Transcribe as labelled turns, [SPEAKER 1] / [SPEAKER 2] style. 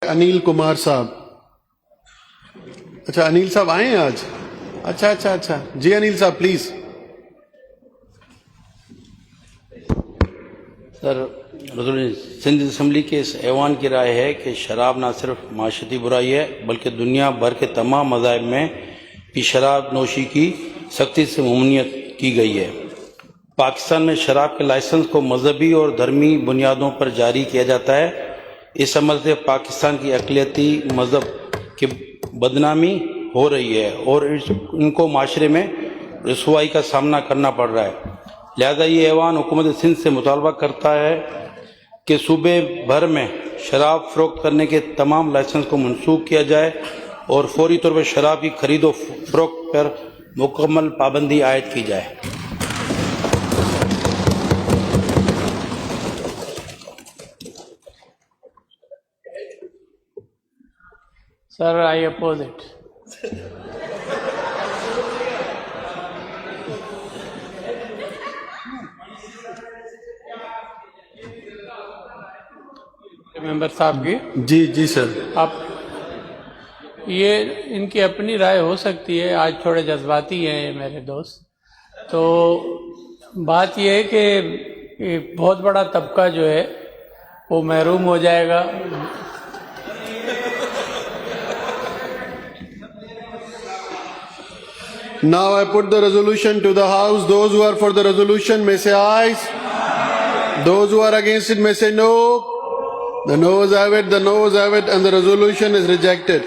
[SPEAKER 1] अनिल कुमार साहब। अच्छा, अनिल साहब आए हैं आज। अच्छा, जी अनिल साहब प्लीज।
[SPEAKER 2] सर, सिंध असम्बली के इस ऐवान की राय है कि शराब ना सिर्फ माशरती बुराई है बल्कि दुनिया भर के तमाम मज़ाहिब में भी शराब नोशी की सख्ती से ममनुइयत की गई है। पाकिस्तान में शराब के लाइसेंस को मजहबी और धर्मी बुनियादों पर जारी किया जाता है। इस अमल से पाकिस्तान की अक़लियती मज़हब की बदनामी हो रही है और इनको माशरे में रसवाई का सामना करना पड़ रहा है। लिहाजा ये ऐवान हुकूमत सिंध से मुतालबा करता है कि सूबे भर में शराब फरोख्त करने के तमाम लाइसेंस को मनसूख किया जाए और फौरी तौर पर शराब की खरीद और फरोख्त पर मुकम्मल पाबंदी आयद की जाए।
[SPEAKER 3] Sir, I oppose it. Member साहब की
[SPEAKER 1] जी सर।
[SPEAKER 3] आप ये इनकी अपनी राय हो सकती है। आज थोड़े जज्बाती हैं ये मेरे दोस्त। तो बात ये है कि बहुत बड़ा तबका जो है वो महरूम हो जाएगा।
[SPEAKER 1] Now I put the resolution to the House. Those who are for the resolution may say ayes. Those who are against it may say no. The noes have it, and the resolution is rejected.